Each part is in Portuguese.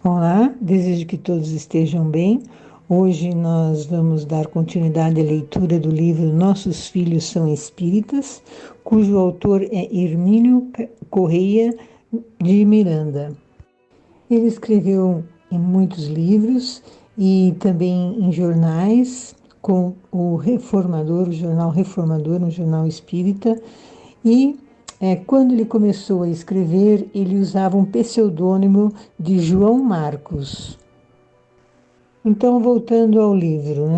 Olá, desejo que todos estejam bem. Hoje nós vamos dar continuidade à leitura do livro Nossos Filhos São Espíritas, cujo autor é Hermínio Correia de Miranda. Ele escreveu em muitos livros e também em jornais, com o Reformador, o jornal Reformador, um jornal espírita, e quando ele começou a escrever, ele usava um pseudônimo de João Marcos. Então, voltando ao livro,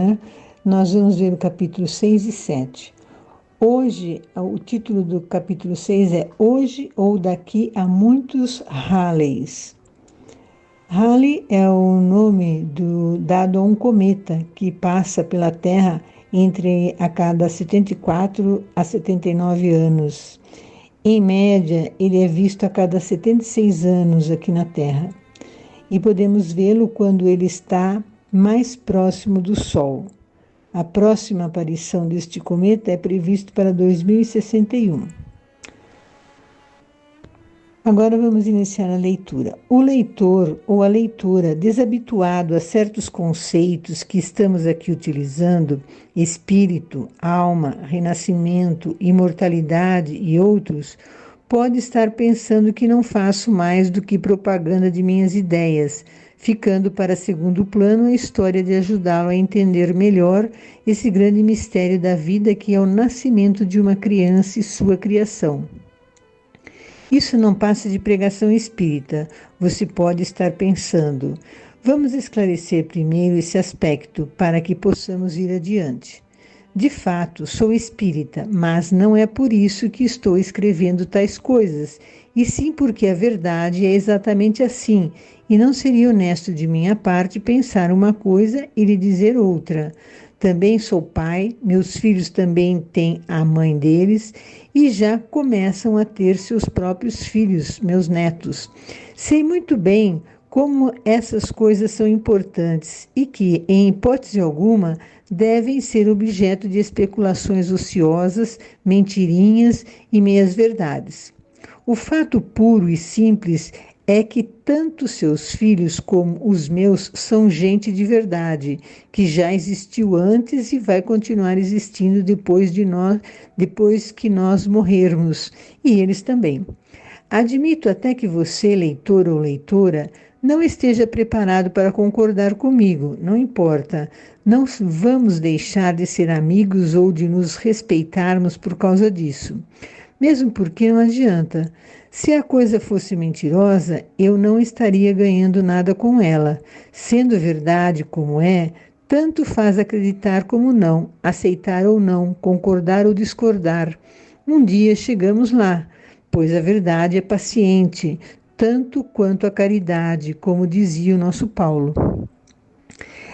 nós vamos ver o capítulo 6 e 7. Hoje, o título do capítulo 6 é Hoje ou Daqui a Muitos Halleys. Halley é o nome dado a um cometa que passa pela Terra a cada 74 a 79 anos. Em média, ele é visto a cada 76 anos aqui na Terra. E podemos vê-lo quando ele está mais próximo do Sol. A próxima aparição deste cometa é prevista para 2061. Agora vamos iniciar a leitura. O leitor ou a leitora desabituado a certos conceitos que estamos aqui utilizando, espírito, alma, renascimento, imortalidade e outros, pode estar pensando que não faço mais do que propaganda de minhas ideias, ficando para segundo plano a história de ajudá-lo a entender melhor esse grande mistério da vida que é o nascimento de uma criança e sua criação. Isso não passa de pregação espírita, você pode estar pensando. Vamos esclarecer primeiro esse aspecto para que possamos ir adiante. De fato, sou espírita, mas não é por isso que estou escrevendo tais coisas, e sim porque a verdade é exatamente assim, e não seria honesto de minha parte pensar uma coisa e lhe dizer outra. Também sou pai, meus filhos também têm a mãe deles e já começam a ter seus próprios filhos, meus netos. Sei muito bem como essas coisas são importantes e que, em hipótese alguma, devem ser objeto de especulações ociosas, mentirinhas e meias-verdades. O fato puro e simples é que tanto seus filhos como os meus são gente de verdade, que já existiu antes e vai continuar existindo depois que nós morrermos, e eles também. Admito até que você, leitor ou leitora, não esteja preparado para concordar comigo, não importa. Não vamos deixar de ser amigos ou de nos respeitarmos por causa disso. Mesmo porque não adianta. Se a coisa fosse mentirosa, eu não estaria ganhando nada com ela. Sendo verdade como é, tanto faz acreditar como não, aceitar ou não, concordar ou discordar. Um dia chegamos lá, pois a verdade é paciente, tanto quanto a caridade, como dizia o nosso Paulo.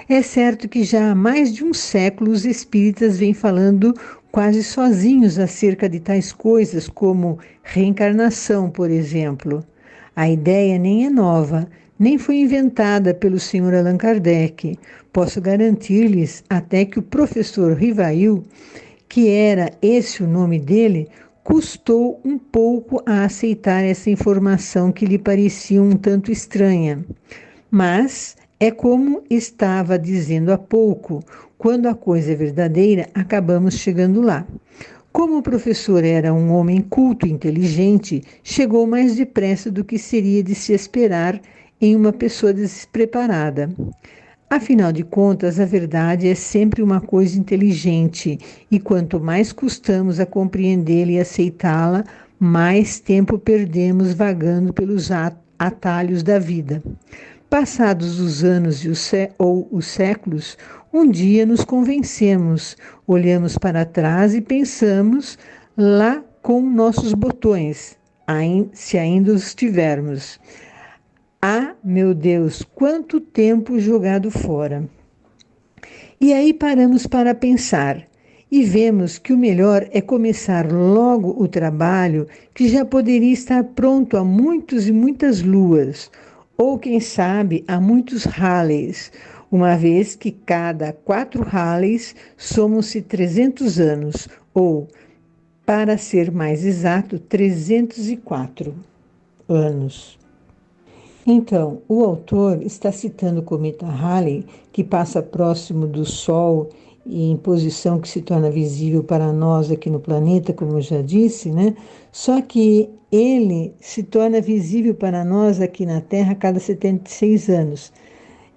É certo que já há mais de um século os espíritas vêm falando quase sozinhos acerca de tais coisas como reencarnação, por exemplo. A ideia nem é nova, nem foi inventada pelo Sr. Allan Kardec. Posso garantir-lhes até que o professor Rivail, que era esse o nome dele, custou um pouco a aceitar essa informação que lhe parecia um tanto estranha. Mas é como estava dizendo há pouco, quando a coisa é verdadeira, acabamos chegando lá. Como o professor era um homem culto e inteligente, chegou mais depressa do que seria de se esperar em uma pessoa despreparada. Afinal de contas, a verdade é sempre uma coisa inteligente, e quanto mais custamos a compreendê-la e aceitá-la, mais tempo perdemos vagando pelos atalhos da vida. Passados os anos ou os séculos, um dia nos convencemos, olhamos para trás e pensamos lá com nossos botões, se ainda os tivermos. Ah, meu Deus, quanto tempo jogado fora! E aí paramos para pensar e vemos que o melhor é começar logo o trabalho que já poderia estar pronto há muitos e muitas luas, ou quem sabe há muitos Halleys, uma vez que cada 4 Halleys somam-se 300 anos, ou, para ser mais exato, 304 anos. Então, o autor está citando o cometa Halley, que passa próximo do Sol e em posição que se torna visível para nós aqui no planeta, como eu já disse, né? Só que ele se torna visível para nós aqui na Terra a cada 76 anos.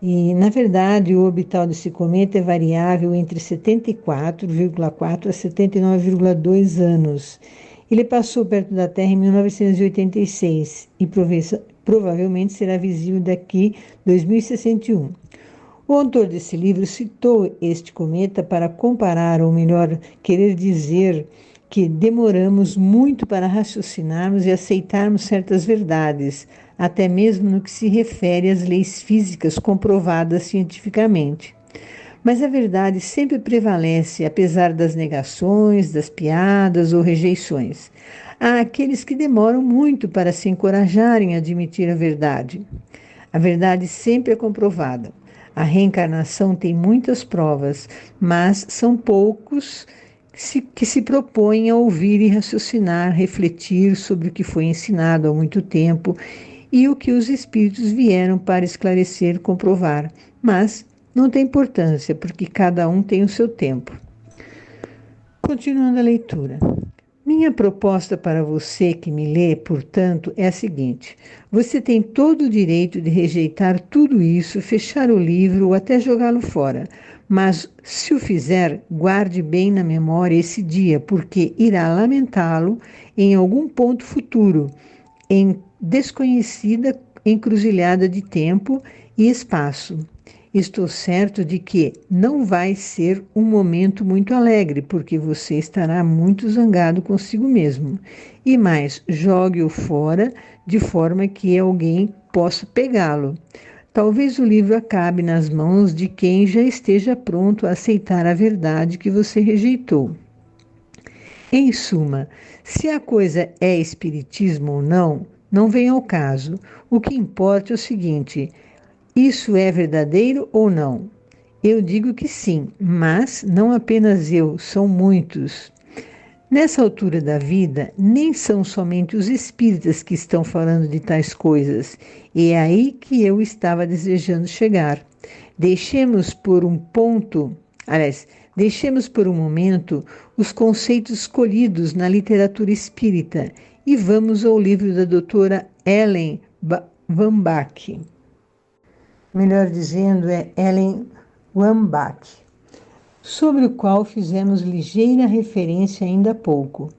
E, na verdade, o orbital desse cometa é variável entre 74,4 a 79,2 anos. Ele passou perto da Terra em 1986 e provavelmente será visível daqui 2061. O autor desse livro citou este cometa para comparar, ou melhor, querer dizer que demoramos muito para raciocinarmos e aceitarmos certas verdades, até mesmo no que se refere às leis físicas comprovadas cientificamente. Mas a verdade sempre prevalece, apesar das negações, das piadas ou rejeições. Há aqueles que demoram muito para se encorajarem a admitir a verdade. A verdade sempre é comprovada. A reencarnação tem muitas provas, mas são poucos que se propõem a ouvir e raciocinar, refletir sobre o que foi ensinado há muito tempo e o que os espíritos vieram para esclarecer, comprovar. Mas não tem importância, porque cada um tem o seu tempo. Continuando a leitura. Minha proposta para você que me lê, portanto, é a seguinte: você tem todo o direito de rejeitar tudo isso, fechar o livro ou até jogá-lo fora. Mas, se o fizer, guarde bem na memória esse dia, porque irá lamentá-lo em algum ponto futuro, em desconhecida encruzilhada de tempo e espaço. Estou certo de que não vai ser um momento muito alegre, porque você estará muito zangado consigo mesmo. E mais, jogue-o fora de forma que alguém possa pegá-lo. Talvez o livro acabe nas mãos de quem já esteja pronto a aceitar a verdade que você rejeitou. Em suma, se a coisa é espiritismo ou não, não vem ao caso. O que importa é o seguinte: isso é verdadeiro ou não? Eu digo que sim, mas não apenas eu, são muitos. Nessa altura da vida, nem são somente os espíritas que estão falando de tais coisas, e é aí que eu estava desejando chegar. Deixemos por um momento os conceitos escolhidos na literatura espírita e vamos ao livro da doutora Ellen Wambach. Melhor dizendo, é Ellen Wambach, sobre o qual fizemos ligeira referência ainda há pouco.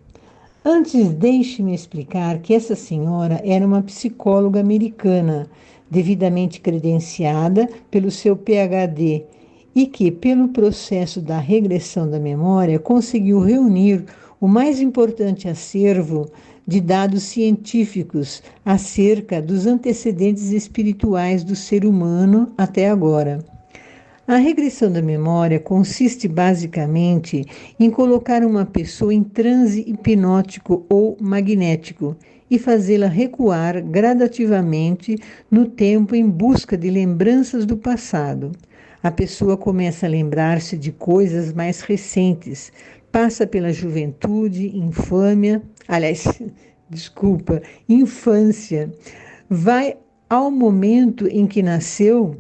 Antes, deixe-me explicar que essa senhora era uma psicóloga americana, devidamente credenciada pelo seu PhD, e que, pelo processo da regressão da memória, conseguiu reunir o mais importante acervo de dados científicos acerca dos antecedentes espirituais do ser humano até agora. A regressão da memória consiste basicamente em colocar uma pessoa em transe hipnótico ou magnético e fazê-la recuar gradativamente no tempo em busca de lembranças do passado. A pessoa começa a lembrar-se de coisas mais recentes, passa pela juventude, infância, vai ao momento em que nasceu,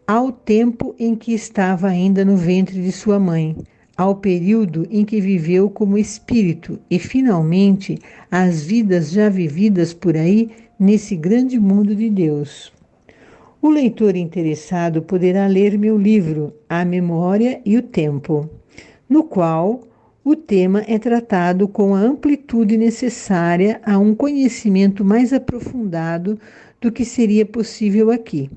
ao tempo em que estava ainda no ventre de sua mãe, ao período em que viveu como espírito e, finalmente, às vidas já vividas por aí nesse grande mundo de Deus. O leitor interessado poderá ler meu livro, A Memória e o Tempo, no qual o tema é tratado com a amplitude necessária a um conhecimento mais aprofundado do que seria possível aqui.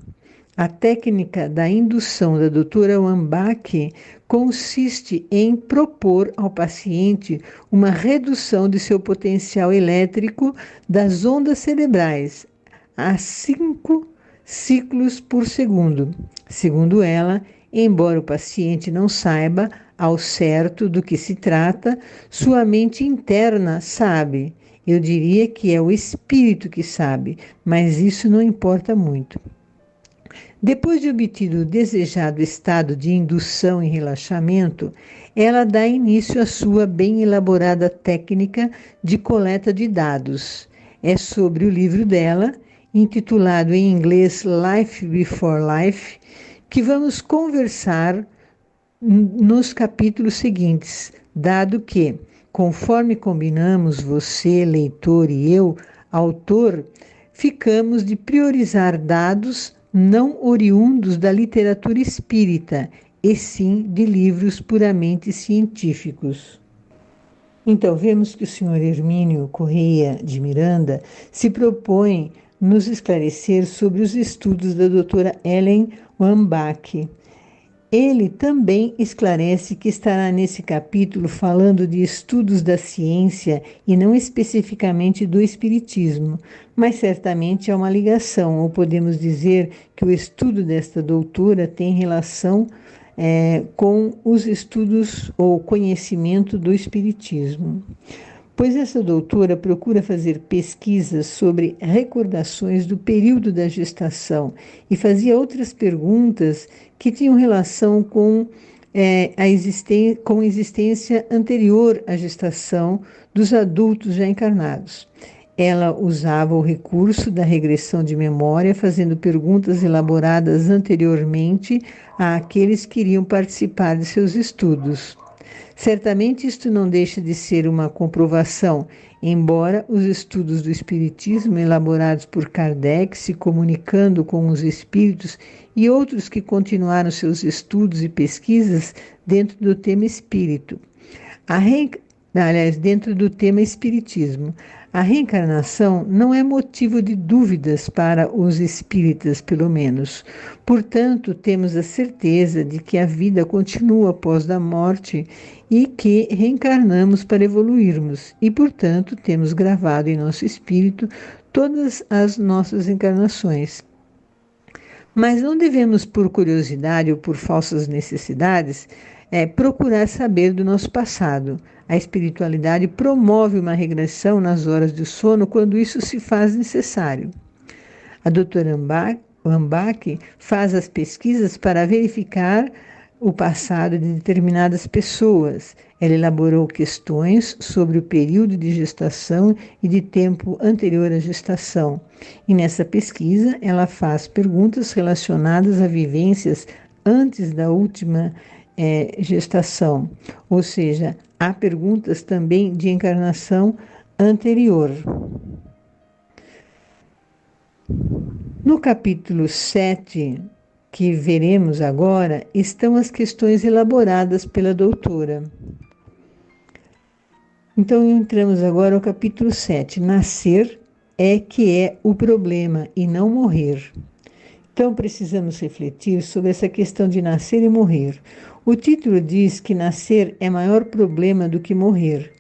A técnica da indução da doutora Wambach consiste em propor ao paciente uma redução de seu potencial elétrico das ondas cerebrais a 5 ciclos por segundo. Segundo ela, embora o paciente não saiba ao certo do que se trata, sua mente interna sabe. Eu diria que é o espírito que sabe, mas isso não importa muito. Depois de obtido o desejado estado de indução e relaxamento, ela dá início à sua bem elaborada técnica de coleta de dados. É sobre o livro dela intitulado em inglês Life Before Life, que vamos conversar nos capítulos seguintes, dado que, conforme combinamos você, leitor, e eu, autor, ficamos de priorizar dados não oriundos da literatura espírita, e sim de livros puramente científicos. Então, vemos que o senhor Hermínio Correia de Miranda se propõe nos esclarecer sobre os estudos da doutora Ellen Wambach. Ele também esclarece que estará nesse capítulo falando de estudos da ciência e não especificamente do espiritismo, mas certamente há uma ligação, ou podemos dizer que o estudo desta doutora tem relação com os estudos ou conhecimento do espiritismo. Pois essa doutora procura fazer pesquisas sobre recordações do período da gestação e fazia outras perguntas que tinham relação com a existência anterior à gestação dos adultos já encarnados. Ela usava o recurso da regressão de memória, fazendo perguntas elaboradas anteriormente àqueles que iriam participar de seus estudos. Certamente isto não deixa de ser uma comprovação, embora os estudos do Espiritismo elaborados por Kardec, se comunicando com os espíritos e outros que continuaram seus estudos e pesquisas dentro do tema espírito. Dentro do tema espiritismo. A reencarnação não é motivo de dúvidas para os espíritas, pelo menos. Portanto, temos a certeza de que a vida continua após a morte e que reencarnamos para evoluirmos. E, portanto, temos gravado em nosso espírito todas as nossas encarnações. Mas não devemos, por curiosidade ou por falsas necessidades, procurar saber do nosso passado. A espiritualidade promove uma regressão nas horas de sono quando isso se faz necessário. A doutora Wambach faz as pesquisas para verificar o passado de determinadas pessoas. Ela elaborou questões sobre o período de gestação e de tempo anterior à gestação. E nessa pesquisa, ela faz perguntas relacionadas a vivências antes da última gestação, ou seja, há perguntas também de encarnação anterior. No capítulo 7, que veremos agora, estão as questões elaboradas pela doutora. Então, entramos agora ao capítulo 7. Nascer é que é o problema e não morrer. Então, precisamos refletir sobre essa questão de nascer e morrer. O título diz que nascer é maior problema do que morrer.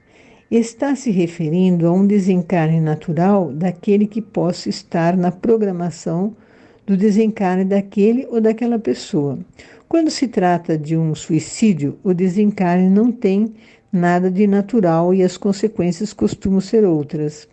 Está se referindo a um desencarne natural daquele que possa estar na programação do desencarne daquele ou daquela pessoa. Quando se trata de um suicídio, o desencarne não tem nada de natural e as consequências costumam ser outras.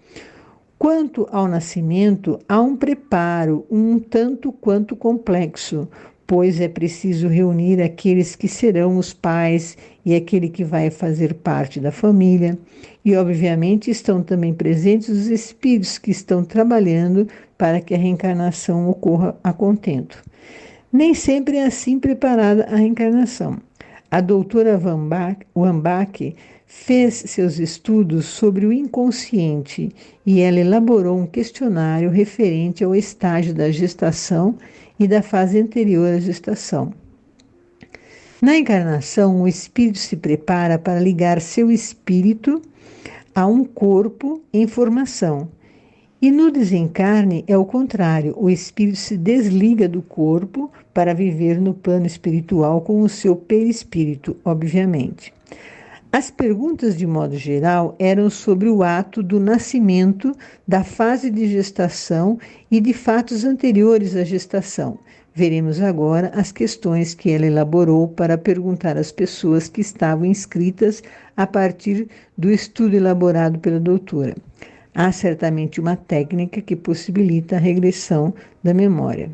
Quanto ao nascimento, há um preparo um tanto quanto complexo, pois é preciso reunir aqueles que serão os pais e aquele que vai fazer parte da família. E, obviamente, estão também presentes os espíritos que estão trabalhando para que a reencarnação ocorra a contento. Nem sempre é assim preparada a reencarnação. A doutora Wambach fez seus estudos sobre o inconsciente e ela elaborou um questionário referente ao estágio da gestação e da fase anterior à gestação. Na encarnação, o espírito se prepara para ligar seu espírito a um corpo em formação. E no desencarne é o contrário, o espírito se desliga do corpo para viver no plano espiritual com o seu perispírito, obviamente. As perguntas, de modo geral, eram sobre o ato do nascimento, da fase de gestação e de fatos anteriores à gestação. Veremos agora as questões que ela elaborou para perguntar às pessoas que estavam inscritas a partir do estudo elaborado pela doutora. Há certamente uma técnica que possibilita a regressão da memória.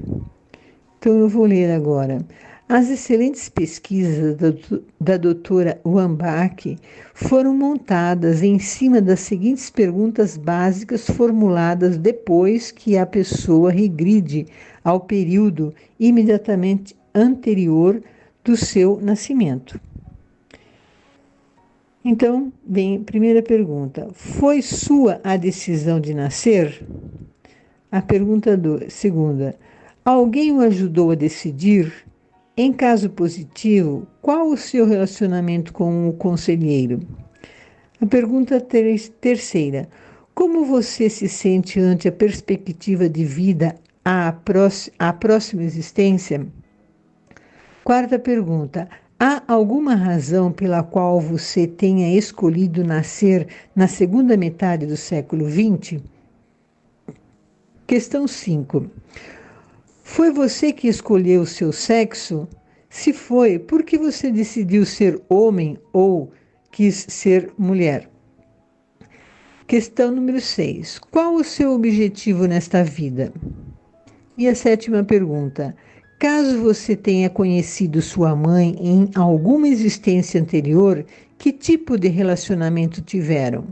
Então eu vou ler agora. As excelentes pesquisas da doutora Wambach foram montadas em cima das seguintes perguntas básicas formuladas depois que a pessoa regride ao período imediatamente anterior do seu nascimento. Então, vem a primeira pergunta. Foi sua a decisão de nascer? A pergunta segunda. Alguém o ajudou a decidir? Em caso positivo, qual o seu relacionamento com o conselheiro? A pergunta terceira. Como você se sente ante a perspectiva de vida à próxima existência? Quarta pergunta. Há alguma razão pela qual você tenha escolhido nascer na segunda metade do século XX? Questão 5. Foi você que escolheu o seu sexo? Se foi, por que você decidiu ser homem ou quis ser mulher? Questão número 6. Qual o seu objetivo nesta vida? E a sétima pergunta. Caso você tenha conhecido sua mãe em alguma existência anterior, que tipo de relacionamento tiveram?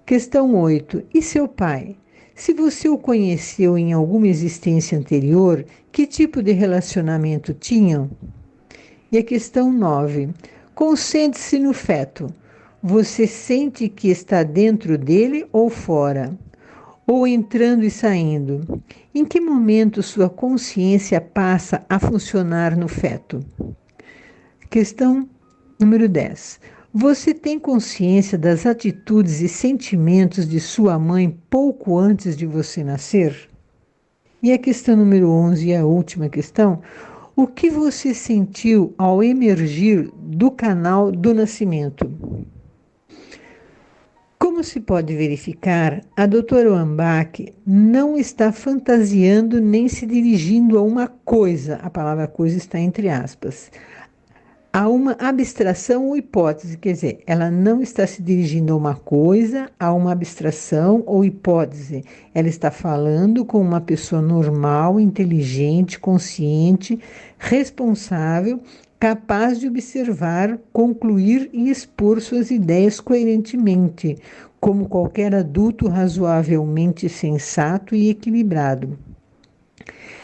Questão 8. E seu pai? Se você o conheceu em alguma existência anterior, que tipo de relacionamento tinham? E a questão 9. Concentre-se no feto. Você sente que está dentro dele ou fora? Ou entrando e saindo? Em que momento sua consciência passa a funcionar no feto? Questão número 10. Você tem consciência das atitudes e sentimentos de sua mãe pouco antes de você nascer? E a questão número 11, e a última questão, o que você sentiu ao emergir do canal do nascimento? Como se pode verificar, a doutora Wambach não está fantasiando nem se dirigindo a uma coisa, a palavra coisa está entre aspas, a uma abstração ou hipótese, quer dizer, ela não está se dirigindo a uma coisa, a uma abstração ou hipótese. Ela está falando com uma pessoa normal, inteligente, consciente, responsável, capaz de observar, concluir e expor suas ideias coerentemente, como qualquer adulto razoavelmente sensato e equilibrado.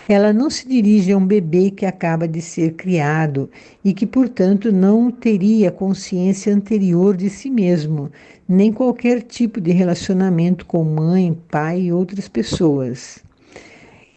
Ela não se dirige a um bebê que acaba de ser criado e que, portanto, não teria consciência anterior de si mesmo, nem qualquer tipo de relacionamento com mãe, pai e outras pessoas.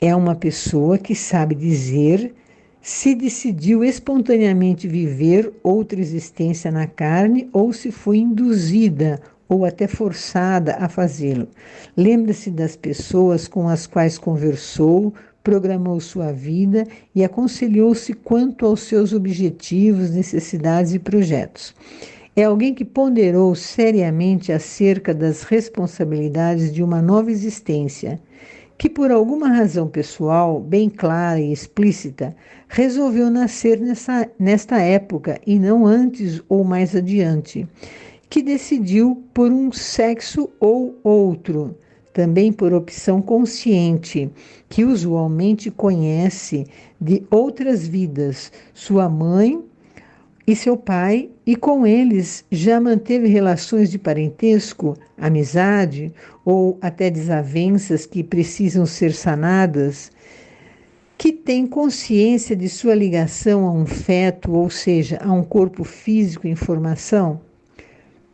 É uma pessoa que sabe dizer se decidiu espontaneamente viver outra existência na carne ou se foi induzida ou até forçada a fazê-lo. Lembra-se das pessoas com as quais conversou, programou sua vida e aconselhou-se quanto aos seus objetivos, necessidades e projetos. É alguém que ponderou seriamente acerca das responsabilidades de uma nova existência, que por alguma razão pessoal, bem clara e explícita, resolveu nascer nesta época e não antes ou mais adiante, que decidiu por um sexo ou outro, também por opção consciente, que usualmente conhece de outras vidas, sua mãe e seu pai, e com eles já manteve relações de parentesco, amizade ou até desavenças que precisam ser sanadas, que tem consciência de sua ligação a um feto, ou seja, a um corpo físico em formação.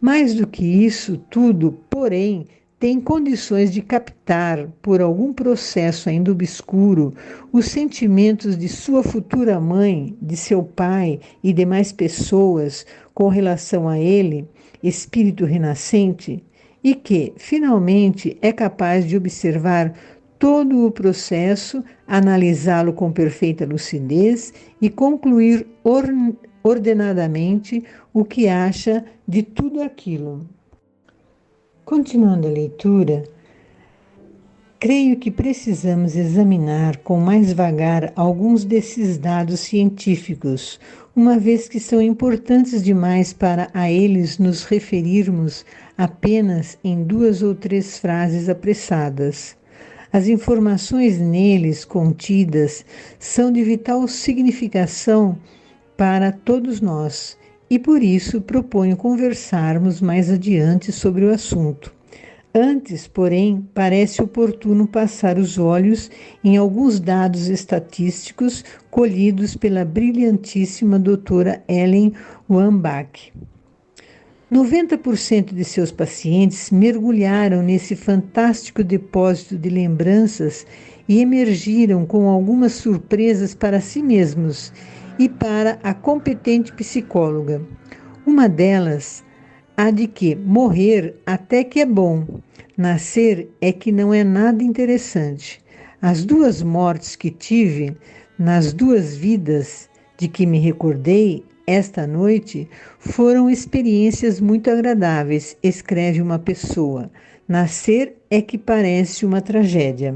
Mais do que isso tudo, porém, tem condições de captar, por algum processo ainda obscuro, os sentimentos de sua futura mãe, de seu pai e demais pessoas com relação a ele, espírito renascente, e que, finalmente, é capaz de observar todo o processo, analisá-lo com perfeita lucidez e concluir ordenadamente o que acha de tudo aquilo. Continuando a leitura, creio que precisamos examinar com mais vagar alguns desses dados científicos, uma vez que são importantes demais para a eles nos referirmos apenas em 2 ou 3 frases apressadas. As informações neles contidas são de vital significação para todos nós e por isso proponho conversarmos mais adiante sobre o assunto. Antes, porém, parece oportuno passar os olhos em alguns dados estatísticos colhidos pela brilhantíssima doutora Ellen Wambach. 90% de seus pacientes mergulharam nesse fantástico depósito de lembranças e emergiram com algumas surpresas para si mesmos e para a competente psicóloga. Uma delas, a de que morrer até que é bom, nascer é que não é nada interessante. As 2 mortes que tive, nas 2 vidas de que me recordei esta noite, foram experiências muito agradáveis, escreve uma pessoa. Nascer é que parece uma tragédia.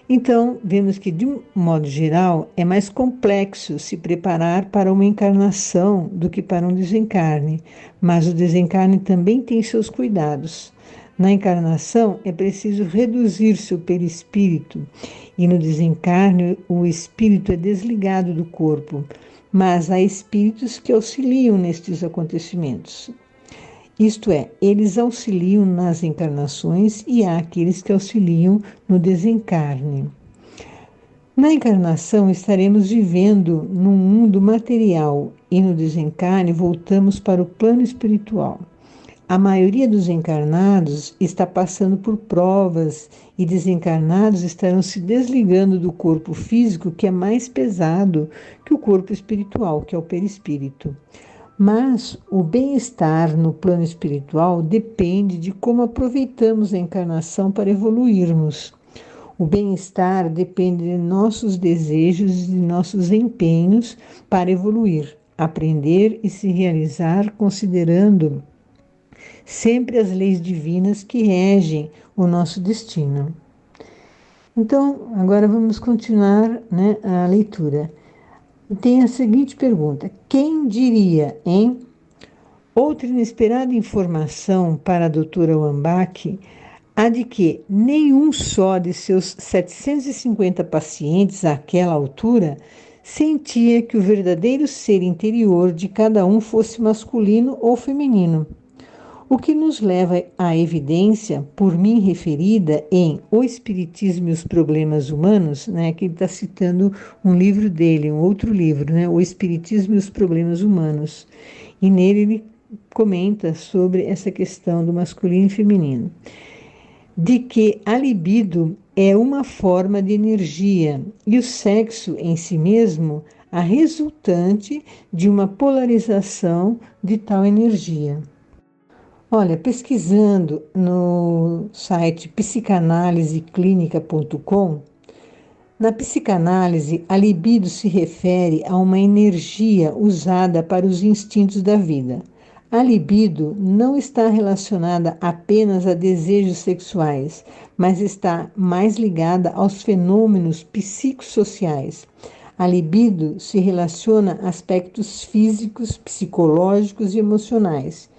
Então, vemos que, de um modo geral, é mais complexo se preparar para uma encarnação do que para um desencarne, mas o desencarne também tem seus cuidados. Na encarnação, é preciso reduzir-se o perispírito, e no desencarne, o espírito é desligado do corpo, mas há espíritos que auxiliam nestes acontecimentos. Isto é, eles auxiliam nas encarnações e há aqueles que auxiliam no desencarne. Na encarnação estaremos vivendo num mundo material e no desencarne voltamos para o plano espiritual. A maioria dos encarnados está passando por provas e desencarnados estarão se desligando do corpo físico, que é mais pesado que o corpo espiritual, que é o perispírito. Mas o bem-estar no plano espiritual depende de como aproveitamos a encarnação para evoluirmos. O bem-estar depende de nossos desejos e de nossos empenhos para evoluir, aprender e se realizar, considerando sempre as leis divinas que regem o nosso destino. Então, agora vamos continuar, a leitura. Tem a seguinte pergunta: quem diria, hein? Outra inesperada informação para a doutora Wambach, a de que nenhum só de seus 750 pacientes àquela altura sentia que o verdadeiro ser interior de cada um fosse masculino ou feminino. O que nos leva à evidência, por mim referida em O Espiritismo e os Problemas Humanos, que ele está citando um livro dele, um outro livro, O Espiritismo e os Problemas Humanos. E nele ele comenta sobre essa questão do masculino e feminino. De que a libido é uma forma de energia e o sexo em si mesmo a resultante de uma polarização de tal energia. Olha, pesquisando no site psicanaliseclinica.com, na psicanálise, a libido se refere a uma energia usada para os instintos da vida. A libido não está relacionada apenas a desejos sexuais, mas está mais ligada aos fenômenos psicossociais. A libido se relaciona a aspectos físicos, psicológicos e emocionais.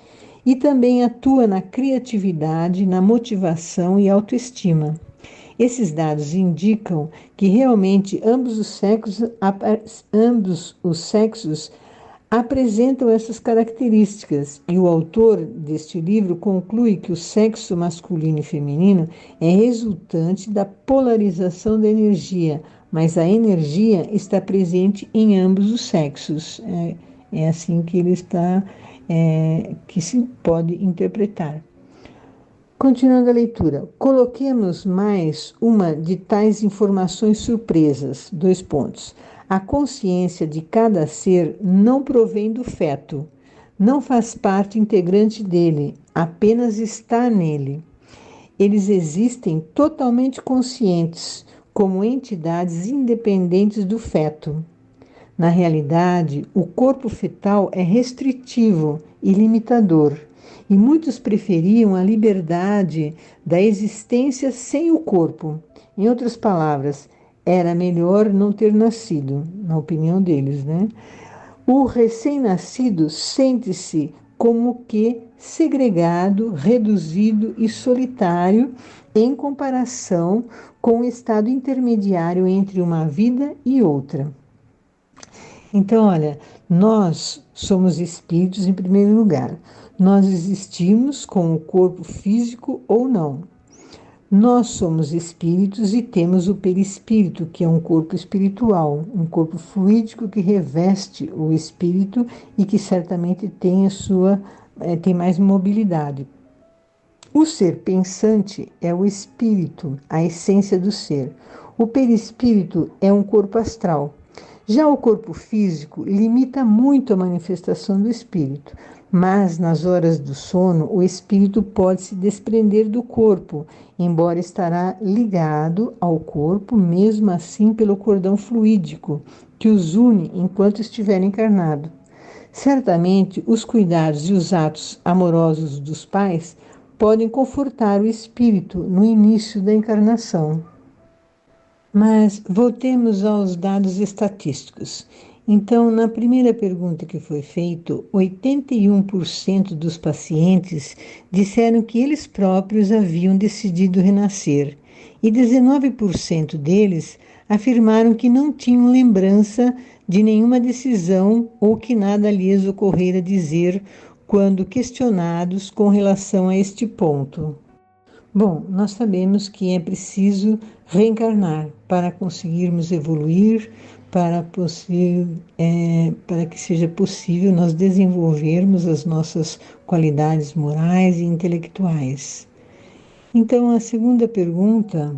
E também atua na criatividade, na motivação e autoestima. Esses dados indicam que realmente ambos os sexos apresentam essas características, e o autor deste livro conclui que o sexo masculino e feminino é resultante da polarização da energia, mas a energia está presente em ambos os sexos. É assim que ele está... que se pode interpretar. Continuando a leitura, coloquemos mais uma de tais informações surpresas, : a consciência de cada ser não provém do feto, não faz parte integrante dele, apenas está nele. Eles existem totalmente conscientes, como entidades independentes do feto. Na realidade, o corpo fetal é restritivo e limitador, e muitos preferiam a liberdade da existência sem o corpo. Em outras palavras, era melhor não ter nascido, na opinião deles, O recém-nascido sente-se como que segregado, reduzido e solitário em comparação com o estado intermediário entre uma vida e outra. Então, olha, nós somos espíritos em primeiro lugar. Nós existimos com o corpo físico ou não. Nós somos espíritos e temos o perispírito, que é um corpo espiritual, um corpo fluídico que reveste o espírito e que certamente tem tem mais mobilidade. O ser pensante é o espírito, a essência do ser. O perispírito é um corpo astral. Já o corpo físico limita muito a manifestação do espírito, mas nas horas do sono o espírito pode se desprender do corpo, embora estará ligado ao corpo, mesmo assim pelo cordão fluídico que os une enquanto estiver encarnado. Certamente, os cuidados e os atos amorosos dos pais podem confortar o espírito no início da encarnação. Mas voltemos aos dados estatísticos. Então, na primeira pergunta que foi feita, 81% dos pacientes disseram que eles próprios haviam decidido renascer e 19% deles afirmaram que não tinham lembrança de nenhuma decisão ou que nada lhes ocorrera dizer quando questionados com relação a este ponto. Bom, nós sabemos que é preciso reencarnar para conseguirmos evoluir, para que seja possível nós desenvolvermos as nossas qualidades morais e intelectuais. Então, a segunda pergunta,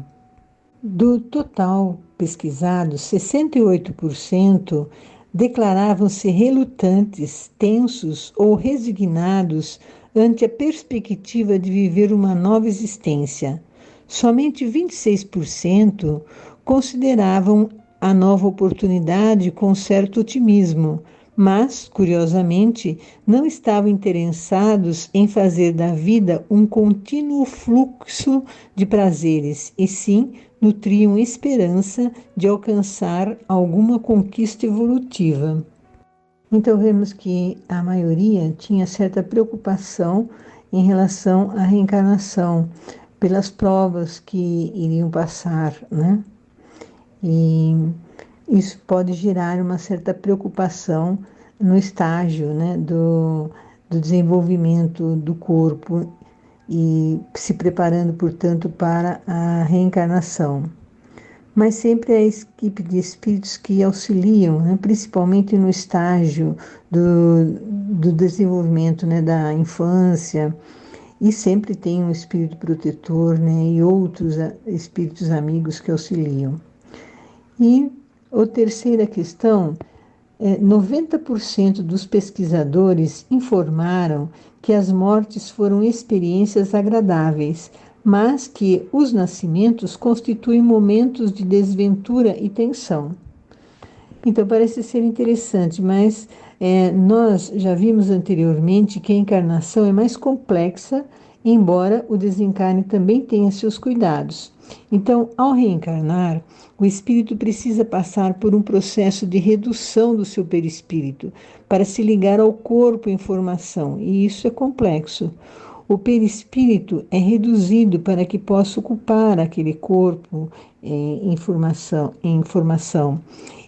do total pesquisado, 68% declaravam-se relutantes, tensos ou resignados ante a perspectiva de viver uma nova existência. Somente 26% consideravam a nova oportunidade com certo otimismo, mas, curiosamente, não estavam interessados em fazer da vida um contínuo fluxo de prazeres, e sim nutriam esperança de alcançar alguma conquista evolutiva. Então, vemos que a maioria tinha certa preocupação em relação à reencarnação, pelas provas que iriam passar, né? E isso pode gerar uma certa preocupação no estágio, né, do desenvolvimento do corpo e se preparando, portanto, para a reencarnação. Mas sempre a equipe de espíritos que auxiliam, né, principalmente no estágio do desenvolvimento, né, da infância, e sempre tem um espírito protetor, né, e outros espíritos amigos que auxiliam. E a terceira questão, 90% dos pesquisadores informaram que as mortes foram experiências agradáveis, mas que os nascimentos constituem momentos de desventura e tensão. Então, parece ser interessante, mas nós já vimos anteriormente que a encarnação é mais complexa, embora o desencarne também tenha seus cuidados. Então, ao reencarnar, o espírito precisa passar por um processo de redução do seu perispírito para se ligar ao corpo em formação, e isso é complexo. O perispírito é reduzido para que possa ocupar aquele corpo em formação.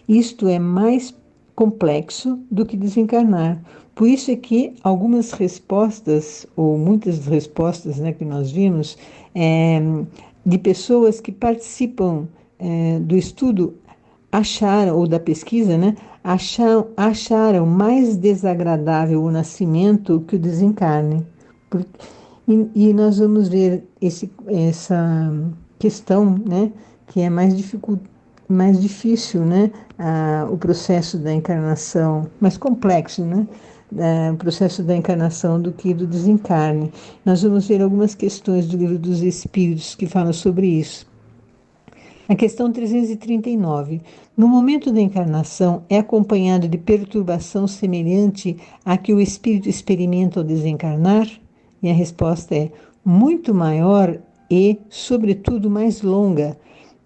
Isto é mais complexo do que desencarnar. Por isso é que algumas respostas, ou muitas respostas, né, que nós vimos, de pessoas que participam do estudo acharam, ou da pesquisa, né, acharam mais desagradável o nascimento que o desencarne. E nós vamos ver essa questão, né, que é mais difícil, né, o processo da encarnação, mais complexo, né, o processo da encarnação do que do desencarne. Nós vamos ver algumas questões do Livro dos Espíritos que falam sobre isso. A questão 339. No momento da encarnação, é acompanhado de perturbação semelhante à que o espírito experimenta ao desencarnar? E a resposta é muito maior e, sobretudo, mais longa.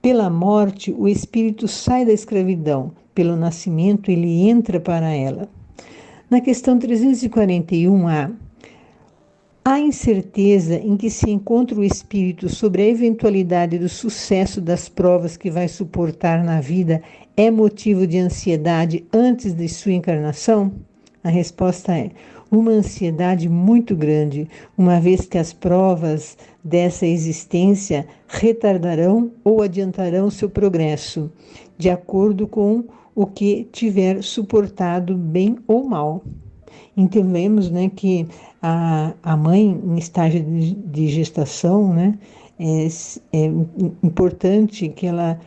Pela morte, o espírito sai da escravidão. Pelo nascimento, ele entra para ela. Na questão 341A, a incerteza em que se encontra o espírito sobre a eventualidade do sucesso das provas que vai suportar na vida é motivo de ansiedade antes de sua encarnação? A resposta é uma ansiedade muito grande, uma vez que as provas dessa existência retardarão ou adiantarão seu progresso, de acordo com o que tiver suportado bem ou mal. Entendemos, né, que a mãe em estágio de gestação, né, é importante que ela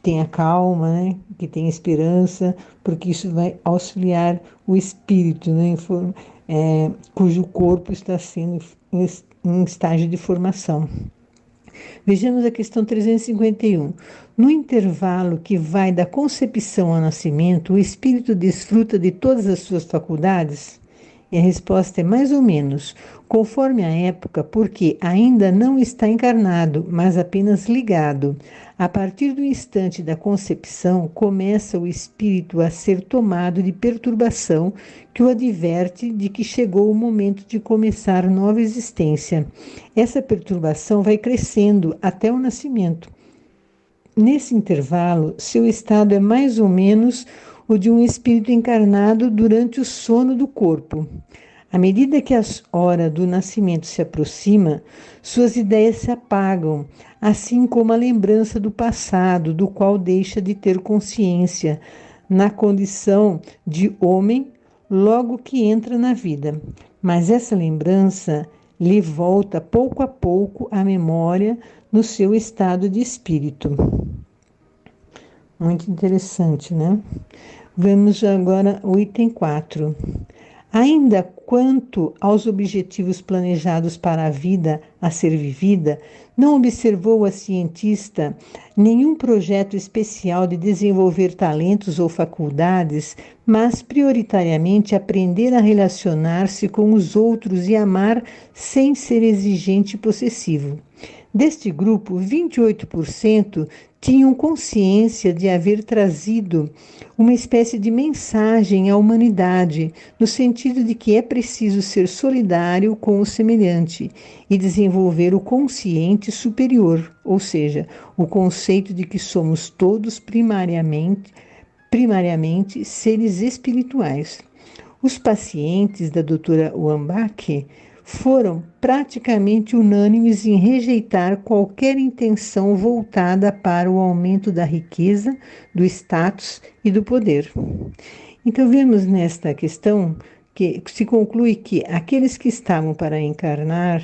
tenha calma, né, que tenha esperança, porque isso vai auxiliar o espírito, né, cujo corpo está sendo em estágio de formação. Vejamos a questão 351. No intervalo que vai da concepção ao nascimento, o espírito desfruta de todas as suas faculdades? E a resposta é mais ou menos, conforme a época, porque ainda não está encarnado, mas apenas ligado. A partir do instante da concepção, começa o espírito a ser tomado de perturbação que o adverte de que chegou o momento de começar nova existência. Essa perturbação vai crescendo até o nascimento. Nesse intervalo, seu estado é mais ou menos o de um espírito encarnado durante o sono do corpo. À medida que a hora do nascimento se aproxima, suas ideias se apagam, assim como a lembrança do passado, do qual deixa de ter consciência, na condição de homem, logo que entra na vida. Mas essa lembrança lhe volta pouco a pouco à memória no seu estado de espírito. Muito interessante, né? Vamos agora ao item 4. Ainda quanto aos objetivos planejados para a vida a ser vivida, não observou a cientista nenhum projeto especial de desenvolver talentos ou faculdades, mas prioritariamente aprender a relacionar-se com os outros e amar sem ser exigente e possessivo. Deste grupo, 28% tinham consciência de haver trazido uma espécie de mensagem à humanidade, no sentido de que é preciso ser solidário com o semelhante e desenvolver o consciente superior, ou seja, o conceito de que somos todos primariamente seres espirituais. Os pacientes da doutora Wambach foram praticamente unânimes em rejeitar qualquer intenção voltada para o aumento da riqueza, do status e do poder. Então, vemos nesta questão que se conclui que aqueles que estavam para reencarnar,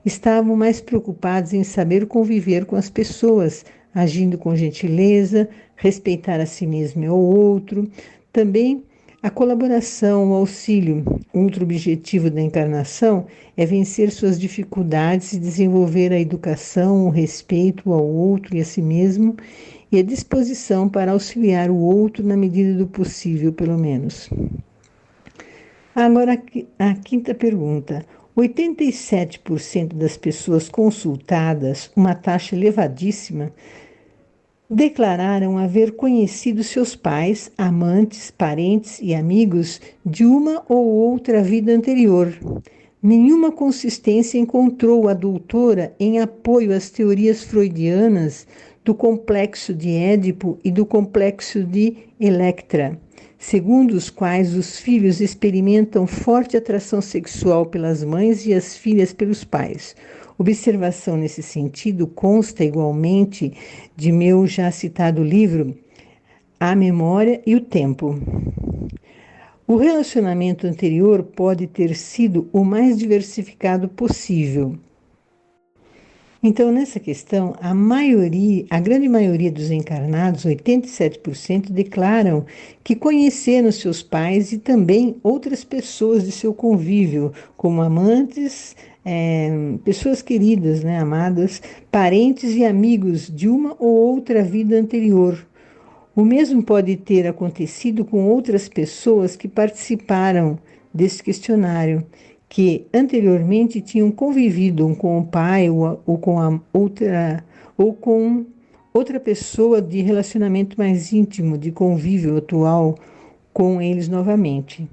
estavam mais preocupados em saber conviver com as pessoas, agindo com gentileza, respeitar a si mesmo e ao outro, também a colaboração, o auxílio. Outro objetivo da encarnação é vencer suas dificuldades e desenvolver a educação, o respeito ao outro e a si mesmo e a disposição para auxiliar o outro na medida do possível, pelo menos. Agora, a quinta pergunta. 87% das pessoas consultadas, uma taxa elevadíssima, declararam haver conhecido seus pais, amantes, parentes e amigos de uma ou outra vida anterior. Nenhuma consistência encontrou a doutora em apoio às teorias freudianas do complexo de Édipo e do complexo de Electra, segundo os quais os filhos experimentam forte atração sexual pelas mães e as filhas pelos pais. Observação nesse sentido consta igualmente de meu já citado livro, A Memória e o Tempo. O relacionamento anterior pode ter sido o mais diversificado possível. Então, nessa questão, a grande maioria dos encarnados, 87%, declaram que conheceram seus pais e também outras pessoas de seu convívio, como amantes, pessoas queridas, né, amadas, parentes e amigos de uma ou outra vida anterior. O mesmo pode ter acontecido com outras pessoas que participaram desse questionário, que anteriormente tinham convivido com o pai ou com outra pessoa de relacionamento mais íntimo, de convívio atual, com eles novamente.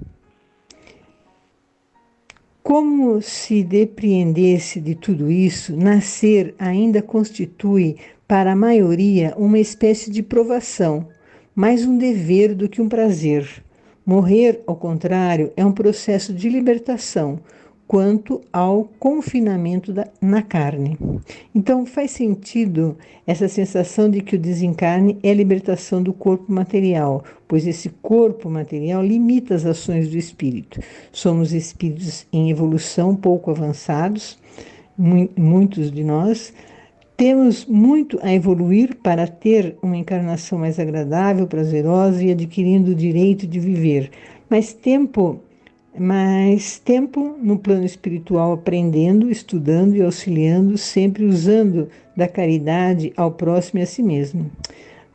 Como se depreendesse de tudo isso, nascer ainda constitui, para a maioria, uma espécie de provação, mais um dever do que um prazer. Morrer, ao contrário, é um processo de libertação, quanto ao confinamento na carne. Então, faz sentido essa sensação de que o desencarne é a libertação do corpo material, pois esse corpo material limita as ações do espírito. Somos espíritos em evolução pouco avançados, muitos de nós. Temos muito a evoluir para ter uma encarnação mais agradável, prazerosa e adquirindo o direito de viver. Mais tempo no plano espiritual, aprendendo, estudando e auxiliando, sempre usando da caridade ao próximo e a si mesmo.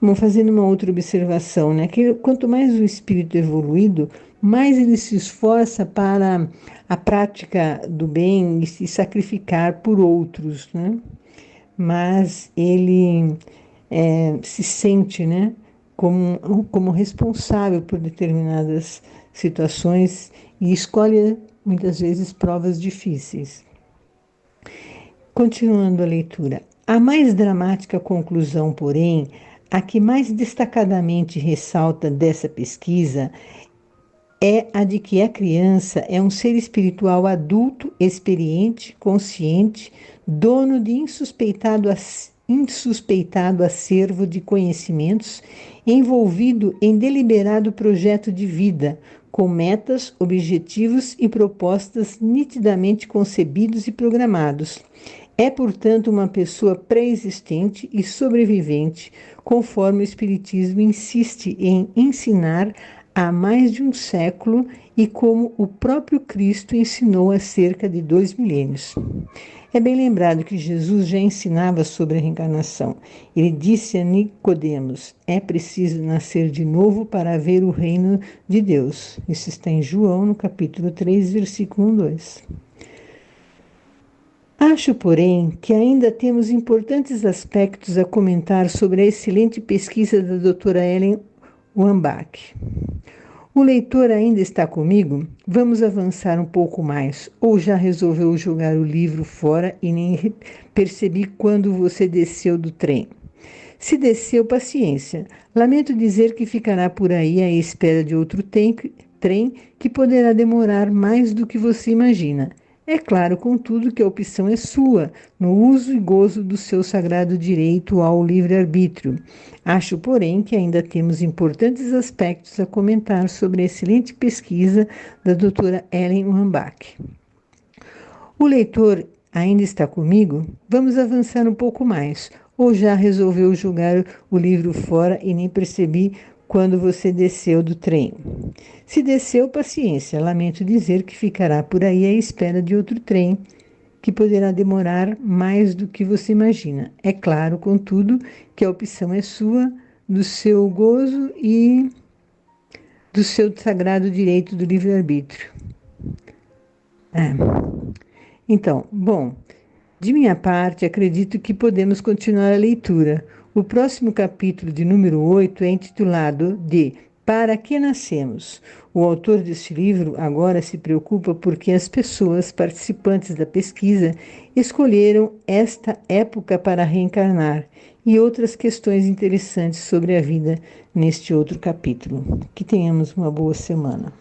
Vamos fazendo uma outra observação, né? Que quanto mais o espírito evoluído, mais ele se esforça para a prática do bem e se sacrificar por outros, né? Mas ele se sente, né, como responsável por determinadas situações e escolhe muitas vezes provas difíceis. Continuando a leitura. A mais dramática conclusão, porém, a que mais destacadamente ressalta dessa pesquisa é a de que a criança é um ser espiritual adulto, experiente, consciente, dono de insuspeitado acervo de conhecimentos, envolvido em deliberado projeto de vida, com metas, objetivos e propostas nitidamente concebidos e programados. É, portanto, uma pessoa pré-existente e sobrevivente, conforme o Espiritismo insiste em ensinar há mais de um século e como o próprio Cristo ensinou há cerca de 2 milênios. É bem lembrado que Jesus já ensinava sobre a reencarnação. Ele disse a Nicodemos: é preciso nascer de novo para ver o reino de Deus. Isso está em João, no capítulo 3, versículo 2. Acho, porém, que ainda temos importantes aspectos a comentar sobre a excelente pesquisa da doutora Ellen Wambach. O leitor ainda está comigo? Vamos avançar um pouco mais. Ou já resolveu jogar o livro fora e nem percebi quando você desceu do trem? Se desceu, paciência. Lamento dizer que ficará por aí à espera de outro trem que poderá demorar mais do que você imagina. É claro, contudo, que a opção é sua, no uso e gozo do seu sagrado direito ao livre-arbítrio. Acho, porém, que ainda temos importantes aspectos a comentar sobre a excelente pesquisa da doutora Ellen Wambach. O leitor ainda está comigo? Vamos avançar um pouco mais. Ou já resolveu jogar o livro fora e nem percebi quando você desceu do trem? Se desceu, paciência. Lamento dizer que ficará por aí à espera de outro trem, que poderá demorar mais do que você imagina. É claro, contudo, que a opção é sua, do seu gozo e do seu sagrado direito do livre-arbítrio. Então, bom, de minha parte, acredito que podemos continuar a leitura. O próximo capítulo, de número 8, é intitulado de Para que Nascemos? O autor deste livro agora se preocupa porque as pessoas participantes da pesquisa escolheram esta época para reencarnar e outras questões interessantes sobre a vida neste outro capítulo. Que tenhamos uma boa semana.